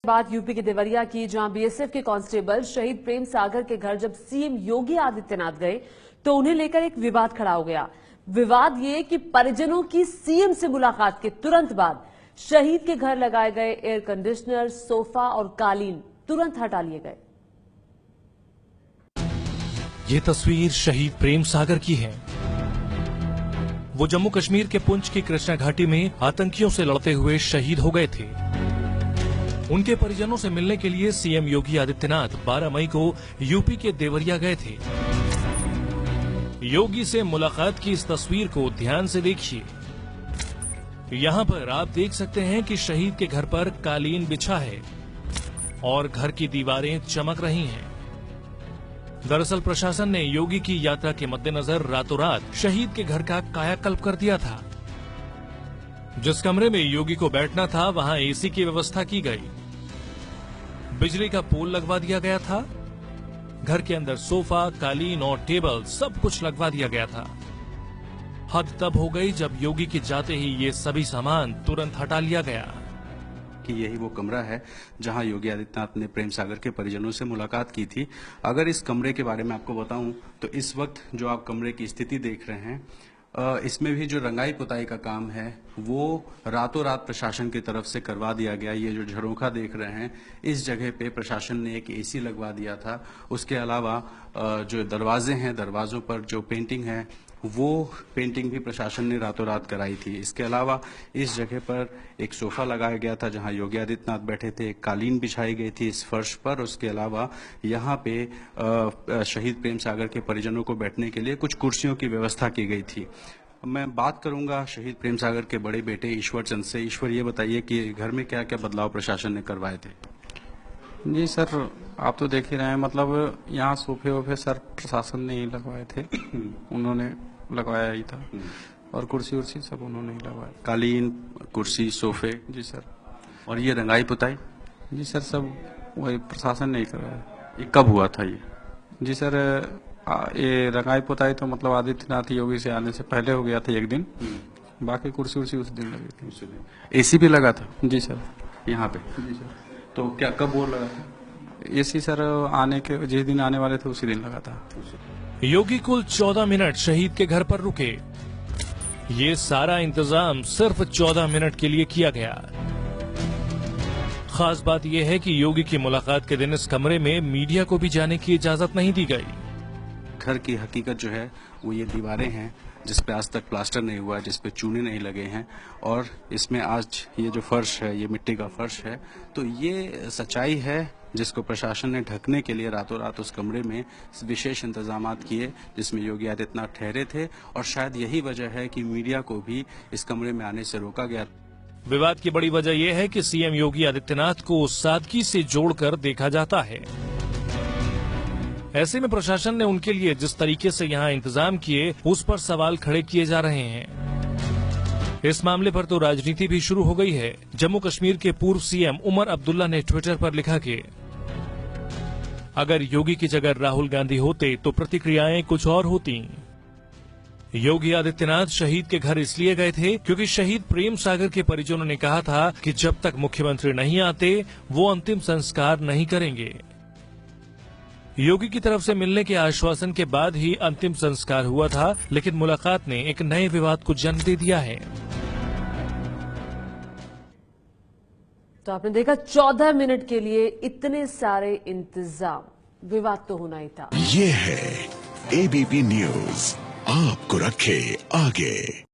बात यूपी के देवरिया की, जहां बीएसएफ के कांस्टेबल शहीद प्रेम सागर के घर जब सीएम योगी आदित्यनाथ गए तो उन्हें लेकर एक विवाद खड़ा हो गया। विवाद ये कि परिजनों की सीएम से मुलाकात के तुरंत बाद शहीद के घर लगाए गए एयर कंडीशनर, सोफा और कालीन तुरंत हटा लिए गए। ये तस्वीर शहीद प्रेम सागर की है। वो जम्मू कश्मीर के पुंछ की कृष्णा घाटी में आतंकियों से लड़ते हुए शहीद हो गए थे। उनके परिजनों से मिलने के लिए सीएम योगी आदित्यनाथ 12 मई को यूपी के देवरिया गए थे। योगी से मुलाकात की इस तस्वीर को ध्यान से देखिए। यहाँ पर आप देख सकते हैं कि शहीद के घर पर कालीन बिछा है और घर की दीवारें चमक रही हैं। दरअसल प्रशासन ने योगी की यात्रा के मद्देनजर रातों रात शहीद के घर का कायाकल्प कर दिया था। जिस कमरे में योगी को बैठना था वहां एसी की व्यवस्था की गई, बिजली का पोल लगवा दिया गया था, घर के अंदर सोफा, कालीन और टेबल सब कुछ लगवा दिया गया था। हद तब हो गई जब योगी के जाते ही ये सभी सामान तुरंत हटा लिया गया। कि यही वो कमरा है जहां योगी आदित्यनाथ ने प्रेम सागर के परिजनों से मुलाकात की थी। अगर इस कमरे के बारे में आपको बताऊं तो इस वक्त जो आप कमरे की स्थिति देख रहे हैं, इसमें भी जो रंगाई पुताई का काम है वो रातों रात प्रशासन की तरफ से करवा दिया गया। ये जो झरोखा देख रहे हैं, इस जगह पे प्रशासन ने एक एसी लगवा दिया था। उसके अलावा जो दरवाजे हैं, दरवाजों पर जो पेंटिंग है वो पेंटिंग भी प्रशासन ने रातों रात कराई थी। इसके अलावा इस जगह पर एक सोफा लगाया गया था जहां योगी आदित्यनाथ बैठे थे, एक कालीन बिछाई गई थी इस फर्श पर। उसके अलावा यहाँ पे शहीद प्रेम सागर के परिजनों को बैठने के लिए कुछ कुर्सियों की व्यवस्था की गई थी। मैं बात करूंगा शहीद प्रेम सागर के बड़े बेटे ईश्वर चंद से। ईश्वर, ये बताइए कि घर में क्या क्या बदलाव प्रशासन ने करवाए थे? जी सर, आप तो देख ही रहे हैं, मतलब यहाँ सोफे वोफे सर प्रशासन ने ही लगवाए थे। उन्होंने लगवाया ही था, और कुर्सी उर्सी सब उन्होंने ही लगवाया। कालीन, कुर्सी, सोफे? जी सर। और ये रंगाई पुताई? जी सर, सब वही प्रशासन ने ही करवाया। ये कब हुआ था ये? जी सर, ये रंगाई पुताई तो मतलब आदित्यनाथ योगी से आने से पहले हो गया था एक दिन। बाकी कुर्सी उर्सी उस दिन लगी थी। एसी भी लगा था? जी सर। यहाँ पे? जी सर। तो क्या कब वो लगा था? एसी सर आने के जिस दिन आने वाले थे उसी दिन लगा था। योगी कुल 14 मिनट शहीद के घर पर रुके। ये सारा इंतजाम सिर्फ 14 मिनट के लिए किया गया। खास बात यह है कि योगी की मुलाकात के दिन इस कमरे में मीडिया को भी जाने की इजाजत नहीं दी गई। घर की हकीकत जो है वो ये दीवारें हैं जिसपे आज तक प्लास्टर नहीं हुआ है, जिसपे चूने नहीं लगे हैं, और इसमें आज ये जो फर्श है ये मिट्टी का फर्श है। तो ये सच्चाई है जिसको प्रशासन ने ढकने के लिए रातों रात उस कमरे में विशेष इंतजामात किए, जिसमें योगी आदित्यनाथ ठहरे थे। और शायद यही वजह है कि मीडिया को भी इस कमरे में आने से रोका गया। विवाद की बड़ी वजह यह है कि सीएम योगी आदित्यनाथ को सादगी से जोड़कर देखा जाता है। ऐसे में प्रशासन ने उनके लिए जिस तरीके से यहाँ इंतजाम किए उस पर सवाल खड़े किए जा रहे हैं। इस मामले पर तो राजनीति भी शुरू हो गई है। जम्मू कश्मीर के पूर्व सीएम उमर अब्दुल्ला ने ट्विटर पर लिखा कि अगर योगी की जगह राहुल गांधी होते तो प्रतिक्रियाएं कुछ और होती। योगी आदित्यनाथ शहीद के घर इसलिए गए थे क्योंकि शहीद प्रेम सागर के परिजनों ने कहा था कि जब तक मुख्यमंत्री नहीं आते वो अंतिम संस्कार नहीं करेंगे। योगी की तरफ से मिलने के आश्वासन के बाद ही अंतिम संस्कार हुआ था, लेकिन मुलाकात ने एक नए विवाद को जन्म दे दिया है। तो आपने देखा 14 मिनट के लिए इतने सारे इंतजाम, विवाद तो होना ही था। ये है एबीपी न्यूज, आपको रखे आगे।